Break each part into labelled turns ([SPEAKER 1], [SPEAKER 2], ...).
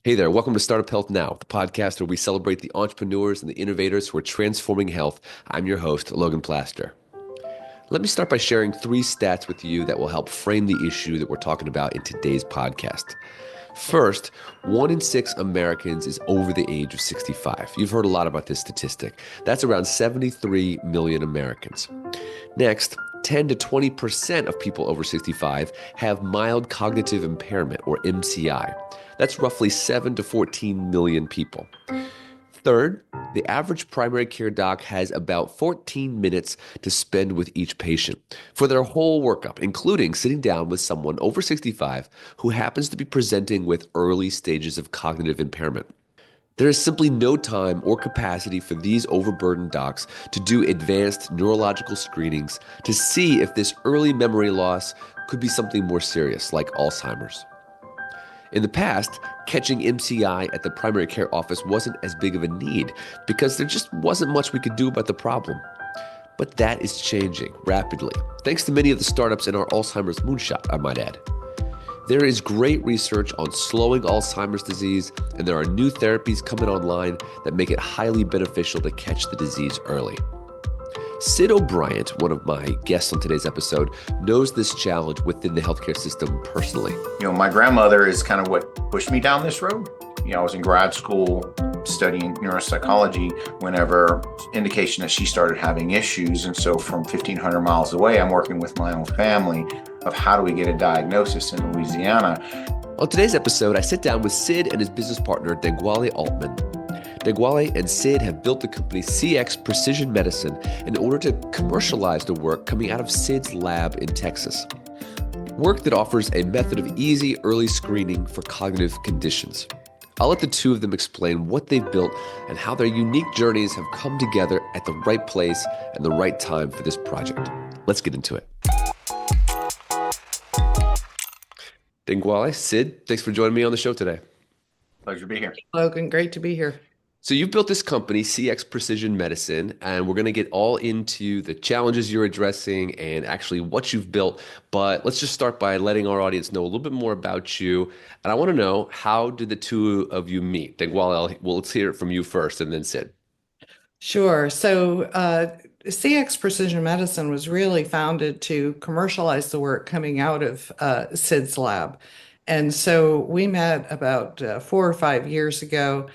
[SPEAKER 1] Hey there, welcome to Startup Health Now, the podcast where we celebrate the entrepreneurs and the innovators who are transforming health. I'm your host, Logan Plaster. Let me start by sharing three stats with you that will help frame the issue that we're talking about in today's podcast. First, 1 in 6 Americans is over the age of 65. You've heard a lot about this statistic. That's around 73 million Americans. Next, 10 to 20% of people over 65 have mild cognitive impairment, or MCI. That's roughly 7 to 14 million people. Third, the average primary care doc has about 14 minutes to spend with each patient for their whole workup, including sitting down with someone over 65 who happens to be presenting with early stages of cognitive impairment. There is simply no time or capacity for these overburdened docs to do advanced neurological screenings to see if this early memory loss could be something more serious, like Alzheimer's. In the past, catching MCI at the primary care office wasn't as big of a need because there just wasn't much we could do about the problem. But that is changing rapidly, thanks to many of the startups in our Alzheimer's Moonshot, I might add. There is great research on slowing Alzheimer's disease, and there are new therapies coming online that make it highly beneficial to catch the disease early. Sid O'Bryant, one of my guests on today's episode, knows this challenge within the healthcare system personally.
[SPEAKER 2] My grandmother is kind of what pushed me down this road. I was in grad school studying neuropsychology whenever indication that she started having issues. And so from 1,500 miles away, I'm working with my own family of how do we get a diagnosis in Louisiana.
[SPEAKER 1] On today's episode, I sit down with Sid and his business partner, Danguole Altman. Danguole and Sid have built the company CX Precision Medicine in order to commercialize the work coming out of Sid's lab in Texas. Work that offers a method of easy early screening for cognitive conditions. I'll let the two of them explain what they've built and how their unique journeys have come together at the right place and the right time for this project. Let's get into it. Danguole, Sid, thanks for joining me on the show today.
[SPEAKER 2] Pleasure to be here.
[SPEAKER 3] Logan, great to be here.
[SPEAKER 1] So you've built this company, CX Precision Medicine, and we're going to get all into the challenges you're addressing and actually what you've built. But let's just start by letting our audience know a little bit more about you. And I want to know, how did the two of you meet? Danguole, let's hear it from you first, and then Sid.
[SPEAKER 3] Sure. So CX Precision Medicine was really founded to commercialize the work coming out of Sid's lab. And so we met about 4 or 5 years ago.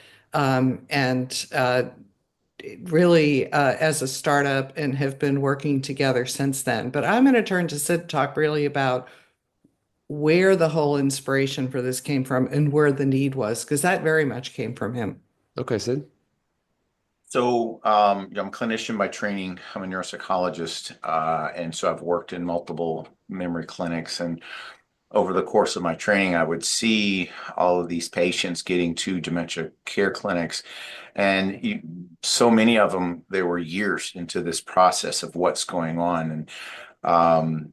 [SPEAKER 3] Really as a startup, and have been working together since then. But I'm going to turn to Sid to talk really about where the whole inspiration for this came from and where the need was, because that very much came from him.
[SPEAKER 1] Okay, Sid.
[SPEAKER 2] So I'm a clinician by training. I'm a neuropsychologist. And so I've worked in multiple memory clinics, and over the course of my training, I would see all of these patients getting to dementia care clinics. And so many of them, they were years into this process of what's going on. And,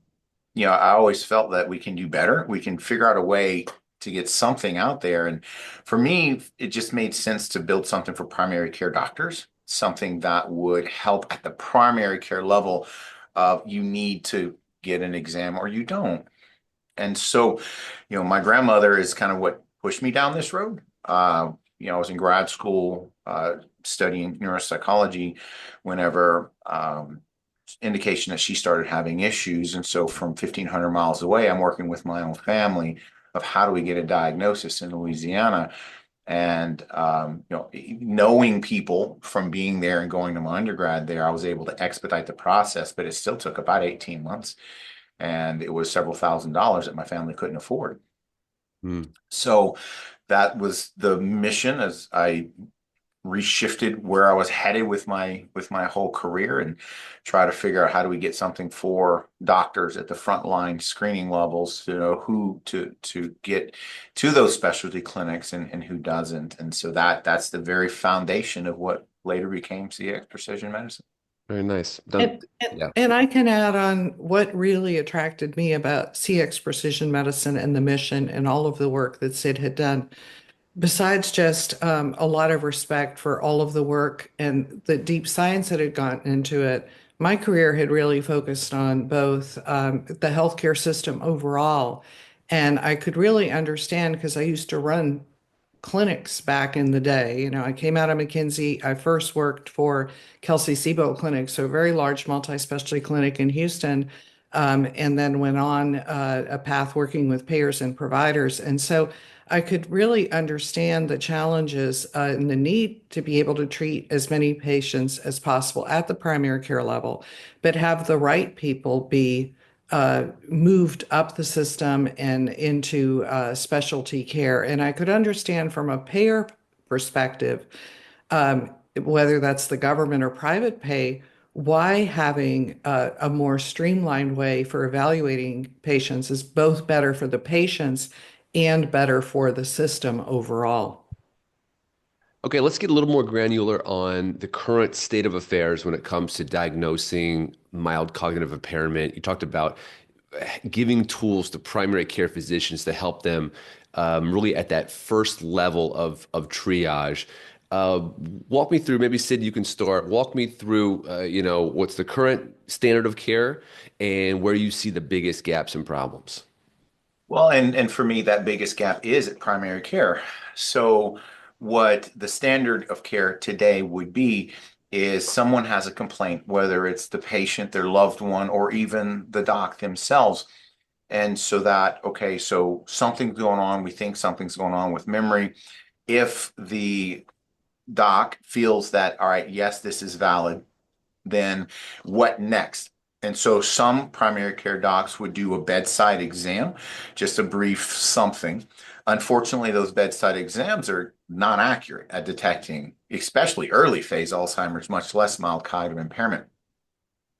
[SPEAKER 2] I always felt that we can do better. We can figure out a way to get something out there. And for me, it just made sense to build something for primary care doctors, something that would help at the primary care level of you need to get an exam or you don't. And so, my grandmother is kind of what pushed me down this road. I was in grad school studying neuropsychology whenever indication that she started having issues. And so from 1,500 miles away, I'm working with my own family of how do we get a diagnosis in Louisiana. And, knowing people from being there and going to my undergrad there, I was able to expedite the process, but it still took about 18 months. And it was several $1,000s that my family couldn't afford. So that was the mission as I reshifted where I was headed with my whole career, and try to figure out how do we get something for doctors at the frontline screening levels to know who to get to those specialty clinics and who doesn't. And so that's the very foundation of what later became CX Precision Medicine.
[SPEAKER 1] Very nice.
[SPEAKER 3] And I can add on what really attracted me about CX Precision Medicine and the mission and all of the work that Sid had done. Besides just a lot of respect for all of the work and the deep science that had gone into it, my career had really focused on both the healthcare system overall. And I could really understand, because I used to run clinics back in the day. You know, I came out of McKinsey. I first worked for Kelsey Siebold Clinic, so a very large multi-specialty clinic in Houston, and then went on a path working with payers and providers. And so I could really understand the challenges and the need to be able to treat as many patients as possible at the primary care level, but have the right people be moved up the system and into specialty care. And I could understand from a payer perspective, whether that's the government or private pay, why having a more streamlined way for evaluating patients is both better for the patients and better for the system overall.
[SPEAKER 1] Okay, let's get a little more granular on the current state of affairs when it comes to diagnosing mild cognitive impairment. You talked about giving tools to primary care physicians to help them really at that first level of triage. Walk me through, maybe Sid, you can start. Walk me through, what's the current standard of care and where you see the biggest gaps and problems.
[SPEAKER 2] Well, and for me, that biggest gap is at primary care. So what the standard of care today would be is someone has a complaint, whether it's the patient, their loved one, or even the doc themselves. And so that, okay, so something's going on. We think something's going on with memory. If the doc feels that, all right, yes, this is valid, then what next? And so some primary care docs would do a bedside exam, just a brief something. Unfortunately, those bedside exams are not accurate at detecting, especially early phase Alzheimer's, much less mild cognitive impairment.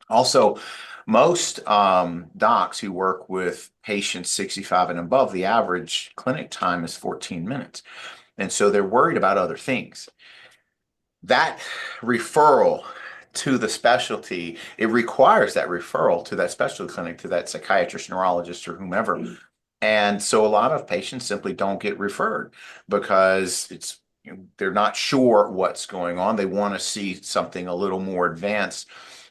[SPEAKER 2] Also, most docs who work with patients 65 and above, the average clinic time is 14 minutes. And so they're worried about other things. That referral to the specialty, it requires that referral to that specialty clinic, to that psychiatrist, neurologist, or whomever. And so a lot of patients simply don't get referred because they're not sure what's going on. They want to see something a little more advanced.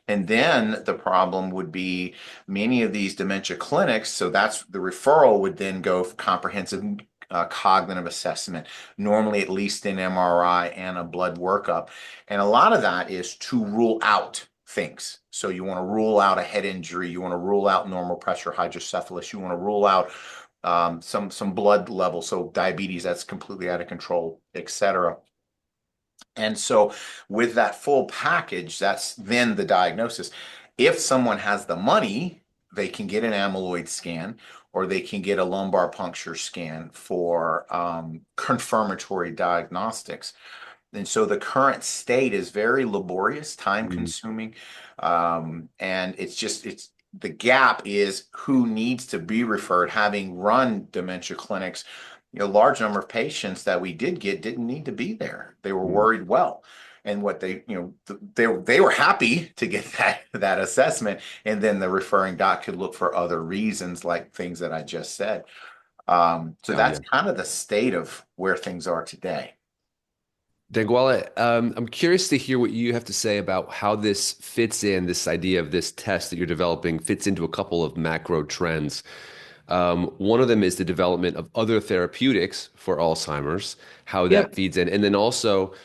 [SPEAKER 2] And then the problem would be many of these dementia clinics, so that's the referral would then go for comprehensive cognitive assessment, normally at least an MRI and a blood workup. And a lot of that is to rule out things. So you want to rule out a head injury, you want to rule out normal pressure hydrocephalus, you want to rule out some blood level, so diabetes that's completely out of control, etc. And so with that full package, that's then the diagnosis. If someone has the money, they can get an amyloid scan or they can get a lumbar puncture scan for confirmatory diagnostics. And so the current state is very laborious, time consuming. And it's the gap is who needs to be referred. Having run dementia clinics, a large number of patients that we did get didn't need to be there. They were worried well. And what they were happy to get that assessment. And then the referring doc could look for other reasons like things that I just said. So that's kind of the state of where things are today.
[SPEAKER 1] Danguole, I'm curious to hear what you have to say about how this fits in, this idea of this test that you're developing fits into a couple of macro trends. One of them is the development of other therapeutics for Alzheimer's, how that feeds in, and then also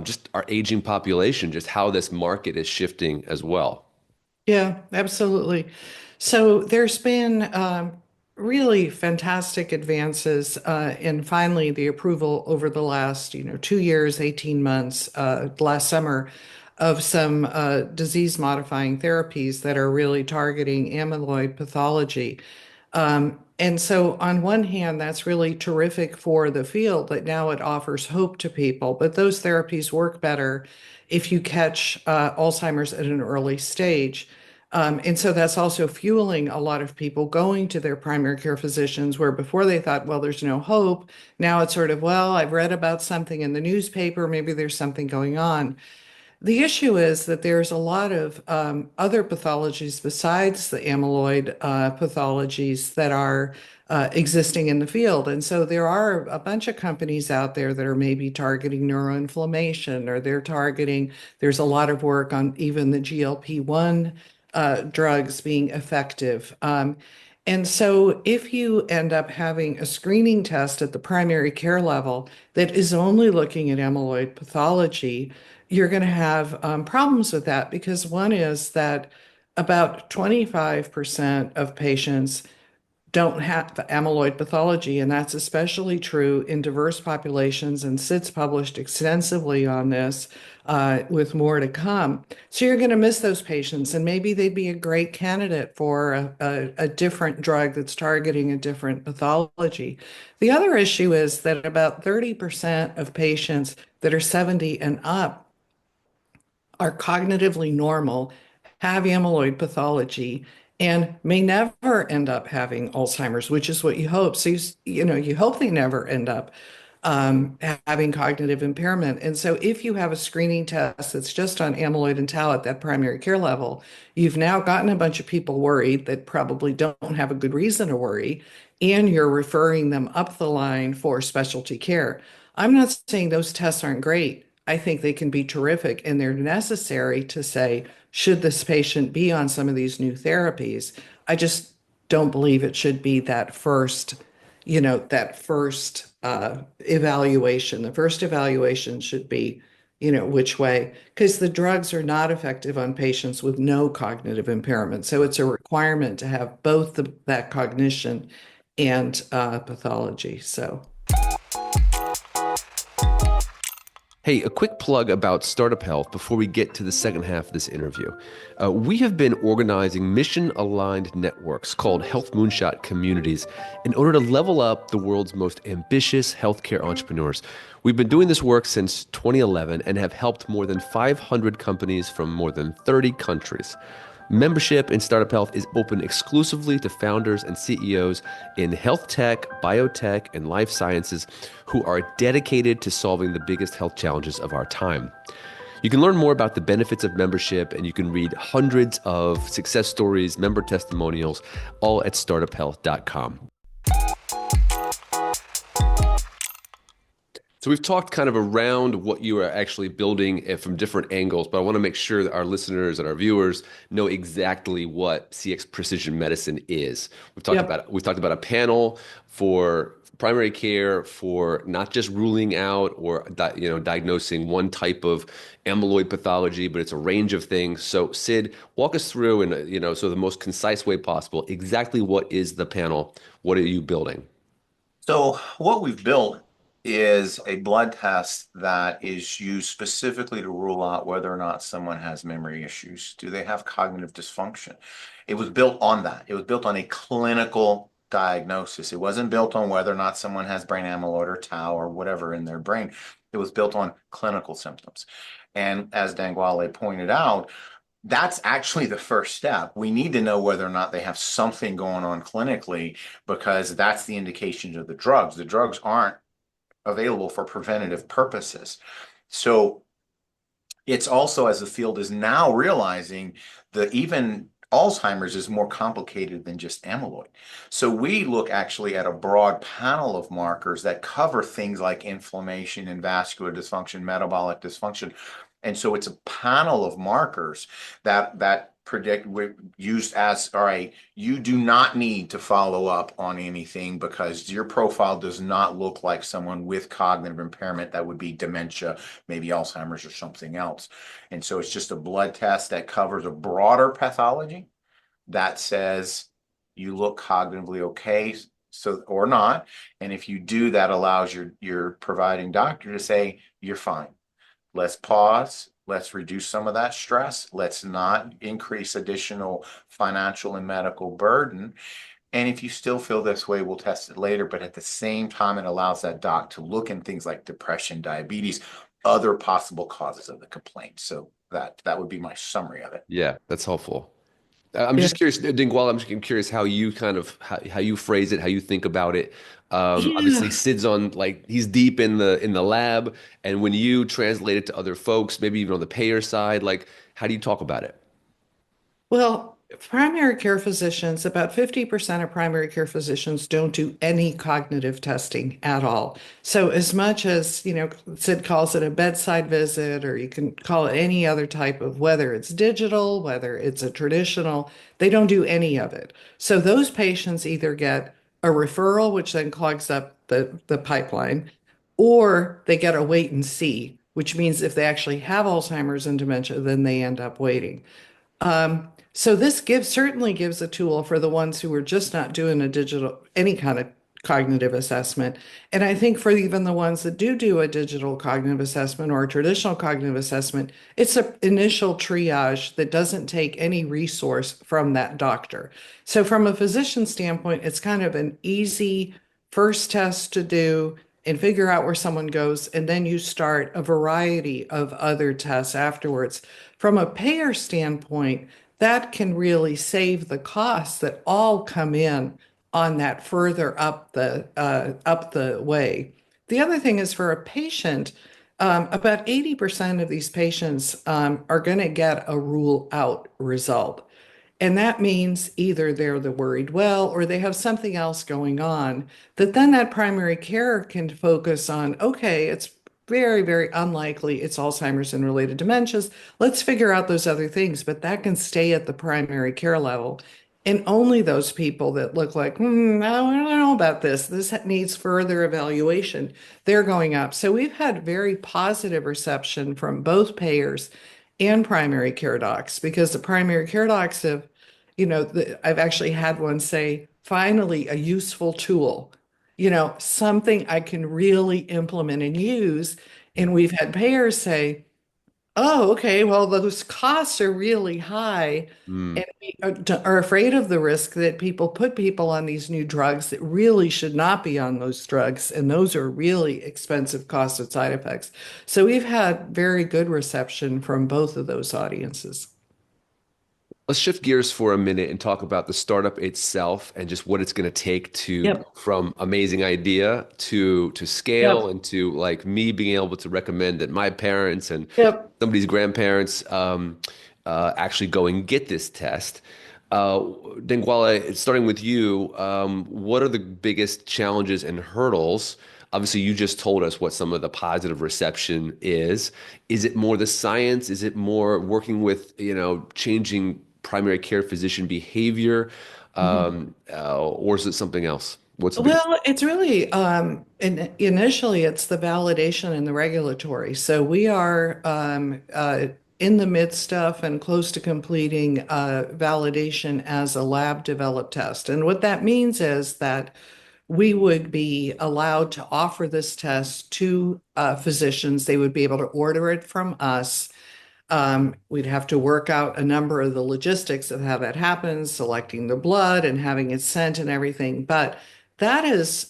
[SPEAKER 1] just our aging population, just how this market is shifting as well.
[SPEAKER 3] Yeah, absolutely. So there's been really fantastic advances in finally the approval over the last, 2 years, 18 months, last summer, of some disease-modifying therapies that are really targeting amyloid pathology. And so on one hand, that's really terrific for the field that now it offers hope to people, but those therapies work better if you catch Alzheimer's at an early stage. And so that's also fueling a lot of people going to their primary care physicians where before they thought, well, there's no hope. Now it's sort of, well, I've read about something in the newspaper, maybe there's something going on. The issue is that there's a lot of other pathologies besides the amyloid pathologies that are existing in the field. And so there are a bunch of companies out there that are maybe targeting neuroinflammation, or there's a lot of work on even the GLP-1 drugs being effective. And so, if you end up having a screening test at the primary care level that is only looking at amyloid pathology, you're going to have problems with that because one is that about 25% of patients don't have amyloid pathology, and that's especially true in diverse populations. And Sid's published extensively on this, with more to come. So you're going to miss those patients, and maybe they'd be a great candidate for a different drug that's targeting a different pathology. The other issue is that about 30% of patients that are 70 and up are cognitively normal, have amyloid pathology, and may never end up having Alzheimer's, which is what you hope. So you hope they never end up having cognitive impairment. And so if you have a screening test that's just on amyloid and tau at that primary care level, you've now gotten a bunch of people worried that probably don't have a good reason to worry, and you're referring them up the line for specialty care. I'm not saying those tests aren't great. I think they can be terrific and they're necessary to say, should this patient be on some of these new therapies? I just don't believe it should be that first evaluation. The first evaluation should be, which way, because the drugs are not effective on patients with no cognitive impairment. So it's a requirement to have both that cognition and pathology. So.
[SPEAKER 1] Hey, a quick plug about Startup Health before we get to the second half of this interview. We have been organizing mission-aligned networks called Health Moonshot communities in order to level up the world's most ambitious healthcare entrepreneurs. We've been doing this work since 2011 and have helped more than 500 companies from more than 30 countries. Membership in Startup Health is open exclusively to founders and CEOs in health tech, biotech, and life sciences who are dedicated to solving the biggest health challenges of our time. You can learn more about the benefits of membership, and you can read hundreds of success stories, member testimonials, all at startuphealth.com. So we've talked kind of around what you are actually building from different angles, but I want to make sure that our listeners and our viewers know exactly what CX Precision Medicine is. We've talked about a panel for primary care for not just ruling out or diagnosing one type of amyloid pathology, but it's a range of things. So Sid, walk us through in so the most concise way possible, exactly what is the panel? What are you building?
[SPEAKER 2] So what we've built is a blood test that is used specifically to rule out whether or not someone has memory issues. Do they have cognitive dysfunction? It was built on that. It was built on a clinical diagnosis. It wasn't built on whether or not someone has brain amyloid or tau or whatever in their brain. It was built on clinical symptoms. And as Danguole pointed out, that's actually the first step. We need to know whether or not they have something going on clinically, because that's the indication of the drugs. The drugs aren't available for preventative purposes. So it's also, as the field is now realizing, that even Alzheimer's is more complicated than just amyloid. So we look actually at a broad panel of markers that cover things like inflammation and vascular dysfunction, metabolic dysfunction. And so it's a panel of markers that predict used as, all right, you do not need to follow up on anything because your profile does not look like someone with cognitive impairment. That would be dementia, maybe Alzheimer's or something else. And so it's just a blood test that covers a broader pathology that says you look cognitively okay, so or not. And if you do, that allows your providing doctor to say, you're fine. Let's pause. Let's reduce some of that stress. Let's not increase additional financial and medical burden. And if you still feel this way, we'll test it later. But at the same time, it allows that doc to look in things like depression, diabetes, other possible causes of the complaint. So that would be my summary of it.
[SPEAKER 1] Yeah, that's helpful. I'm
[SPEAKER 3] Yeah.
[SPEAKER 1] just curious, Danguole, I'm curious how you how you phrase it, how you think about it. Obviously,
[SPEAKER 3] Yeah.
[SPEAKER 1] Sid's he's deep in the lab, and when you translate it to other folks, maybe even on the payer side, like how do you talk about it?
[SPEAKER 3] Well, primary care physicians, about 50% of primary care physicians don't do any cognitive testing at all. So as much as, Sid calls it a bedside visit, or you can call it any other type of, whether it's digital, whether it's a traditional, they don't do any of it. So those patients either get a referral, which then clogs up the pipeline, or they get a wait and see, which means if they actually have Alzheimer's and dementia, then they end up waiting. So this certainly gives a tool for the ones who are just not doing any kind of cognitive assessment. And I think for even the ones that do a digital cognitive assessment or a traditional cognitive assessment, it's an initial triage that doesn't take any resource from that doctor. So from a physician standpoint, it's kind of an easy first test to do and figure out where someone goes, and then you start a variety of other tests afterwards. From a payer standpoint, that can really save the costs that all come in on that further up the way. The other thing is for a patient, about 80% of these patients are going to get a rule out result. And that means either they're the worried well or they have something else going on that then that primary care can focus on, okay, it's very, very unlikely it's Alzheimer's and related dementias. Let's figure out those other things, but that can stay at the primary care level. And only those people that look like, I don't know about this. This needs further evaluation. They're going up. So we've had very positive reception from both payers and primary care docs because the primary care docs have, I've actually had one say, finally, a useful tool, something I can really implement and use. And we've had payers say, oh, okay, well, those costs are really high.
[SPEAKER 1] Mm.
[SPEAKER 3] And we are afraid of the risk that people put people on these new drugs that really should not be on those drugs. And those are really expensive costs and side effects. So we've had very good reception from both of those audiences.
[SPEAKER 1] Let's shift gears for a minute and talk about the startup itself and just what it's going to take to go
[SPEAKER 3] Yep.
[SPEAKER 1] from amazing idea to scale
[SPEAKER 3] Yep.
[SPEAKER 1] and to like me being able to recommend that my parents and
[SPEAKER 3] Yep.
[SPEAKER 1] somebody's grandparents actually go and get this test. Uh, Danguole, starting with you, what are the biggest challenges and hurdles? Obviously, you just told us what some of the positive reception is. Is it more the science? Is it more working with, changing primary care physician behavior?
[SPEAKER 3] Mhm.
[SPEAKER 1] Or is it something else? What's the biggest?
[SPEAKER 3] Well, it's really initially it's the validation and the regulatory. So we are in the midst of and close to completing validation as a lab developed test. And what that means is that we would be allowed to offer this test to physicians. They would be able to order it from us. We'd have to work out a number of the logistics of how that happens, selecting the blood and having it sent and everything. But that is,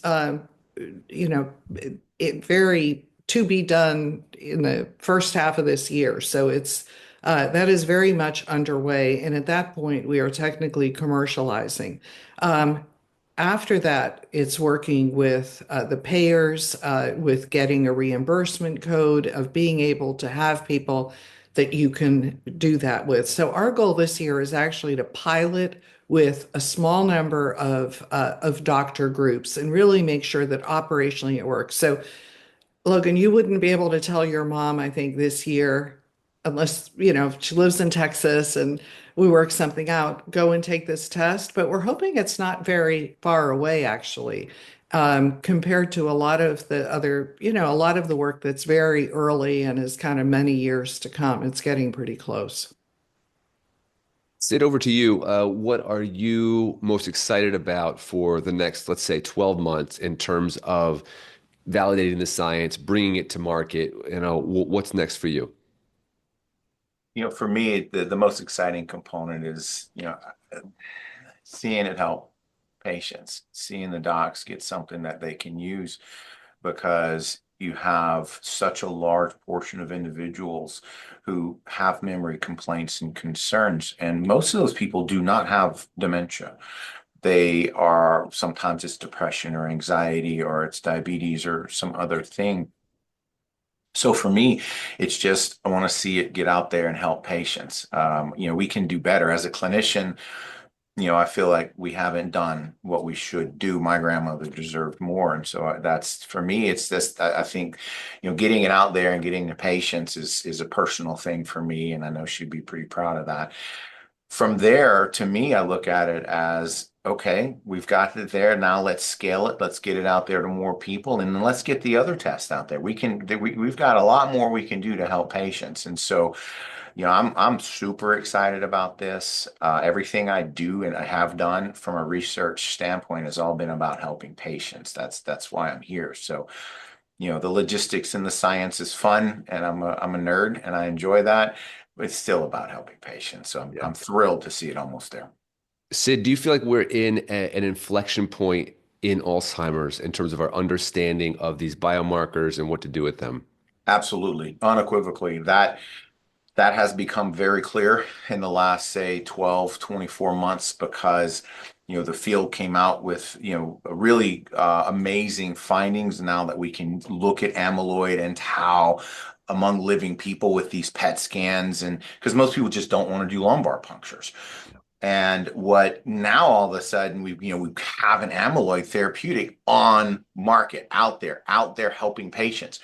[SPEAKER 3] it very to be done in the first half of this year. So that is very much underway. And at that point, we are technically commercializing. Um, After that, it's working with the payers, with getting a reimbursement code, of being able to have people that you can do that with. So our goal this year is actually to pilot with a small number of doctor groups and really make sure that operationally it works. So Logan, you wouldn't be able to tell your mom, I think, this year, unless, she lives in Texas and we work something out, go and take this test. But we're hoping it's not very far away, actually, compared to a lot of the other, a lot of the work that's very early and is kind of many years to come. It's getting pretty close.
[SPEAKER 1] Sid, over to you. What are you most excited about for the next, let's say, 12 months in terms of validating the science, bringing it to market? What's next for you?
[SPEAKER 2] For me, the most exciting component is, seeing it help patients, seeing the docs get something that they can use because you have such a large portion of individuals who have memory complaints and concerns. And most of those people do not have dementia. They are sometimes it's depression or anxiety or it's diabetes or some other thing. So for me, it's just, I want to see it get out there and help patients. We can do better as a clinician. I feel like we haven't done what we should do. My grandmother deserved more. And so that's, for me, it's this, I think, getting it out there and getting the patients is a personal thing for me. And I know she'd be pretty proud of that. From there, to me, I look at it as, okay, we've got it there. Now let's scale it. Let's get it out there to more people. And then let's get the other tests out there. We've got a lot more we can do to help patients. And so, I'm super excited about this. Everything I do and I have done from a research standpoint has all been about helping patients. That's why I'm here. So, the logistics and the science is fun, and I'm a nerd, and I enjoy that. But it's still about helping patients. So I'm thrilled to see it almost there.
[SPEAKER 1] Sid, do you feel like we're in an inflection point in Alzheimer's in terms of our understanding of these biomarkers and what to do with them?
[SPEAKER 2] Absolutely, unequivocally. That has become very clear in the last, say, 12, 24 months because, the field came out with, really amazing findings now that we can look at amyloid and tau among living people with these PET scans. And because most people just don't want to do lumbar punctures. And what now all of a sudden we have an amyloid therapeutic on market out there helping patients.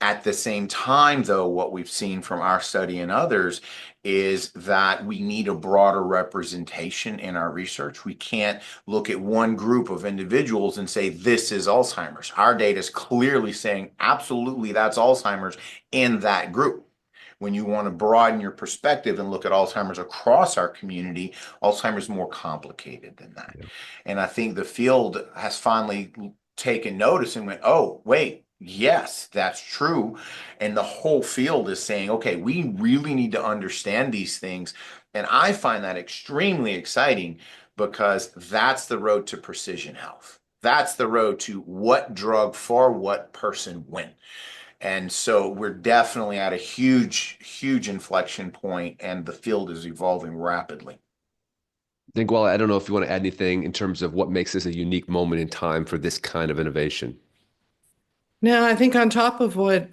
[SPEAKER 2] At the same time, though, what we've seen from our study and others is that we need a broader representation in our research. We can't look at one group of individuals and say, this is Alzheimer's. Our data is clearly saying, absolutely, that's Alzheimer's in that group. When you want to broaden your perspective and look at Alzheimer's across our community, Alzheimer's is more complicated than that. Yeah. And I think the field has finally taken notice and went, oh, wait. Yes, that's true. And the whole field is saying, okay, we really need to understand these things. And I find that extremely exciting because that's the road to precision health. That's the road to what drug for what person when. And so we're definitely at a huge, huge inflection point, and the field is evolving rapidly.
[SPEAKER 1] Danguole, I don't know if you want to add anything in terms of what makes this a unique moment in time for this kind of innovation.
[SPEAKER 3] No, I think on top of what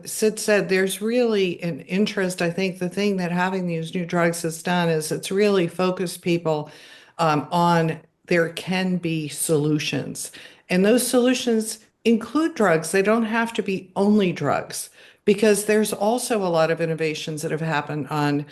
[SPEAKER 3] Sid said, there's really an interest. I think the thing that having these new drugs has done is it's really focused people on there can be solutions. And those solutions include drugs. They don't have to be only drugs because there's also a lot of innovations that have happened on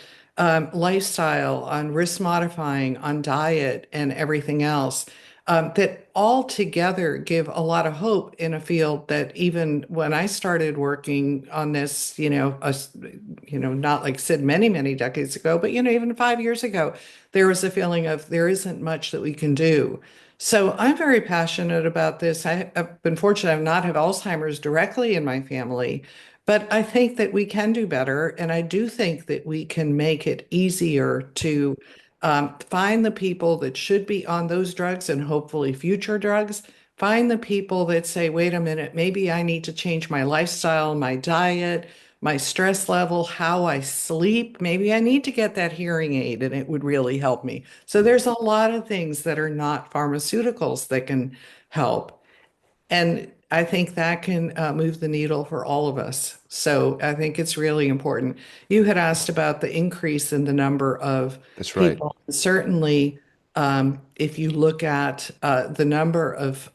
[SPEAKER 3] lifestyle, on risk modifying, on diet, and everything else. That all together give a lot of hope in a field that even when I started working on this, not like Sid many, many decades ago, but, even 5 years ago, there was a feeling of there isn't much that we can do. So I'm very passionate about this. I've been fortunate I've not had Alzheimer's directly in my family, but I think that we can do better. And I do think that we can make it easier to find the people that should be on those drugs and hopefully future drugs. Find the people that say, wait a minute, maybe I need to change my lifestyle, my diet, my stress level, how I sleep. Maybe I need to get that hearing aid and it would really help me. So there's a lot of things that are not pharmaceuticals that can help. And I think that can move the needle for all of us. So I think it's really important. You had asked about the increase in the number of
[SPEAKER 1] That's right.
[SPEAKER 3] people. Certainly, if you look at the number of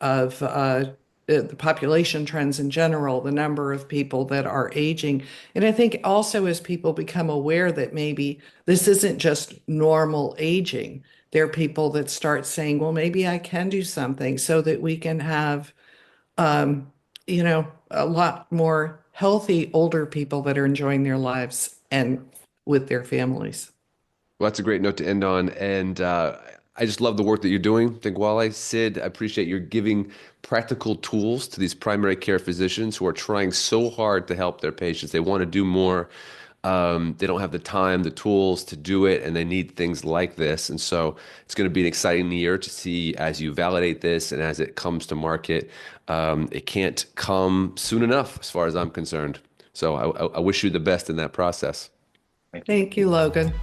[SPEAKER 3] the population trends in general, the number of people that are aging. And I think also as people become aware that maybe this isn't just normal aging, there are people that start saying, well, maybe I can do something so that we can have a lot more healthy older people that are enjoying their lives and with their families.
[SPEAKER 1] Well, that's a great note to end on. And I just love the work that you're doing, Danguole. Sid, I appreciate you giving practical tools to these primary care physicians who are trying so hard to help their patients. They want to do more. They don't have the time, the tools to do it, and they need things like this. And so it's going to be an exciting year to see as you validate this and as it comes to market. It can't come soon enough as far as I'm concerned. So I wish you the best in that process.
[SPEAKER 3] Thank you, Logan.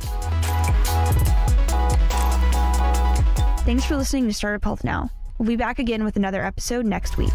[SPEAKER 4] Thanks for listening to Startup Health Now. We'll be back again with another episode next week.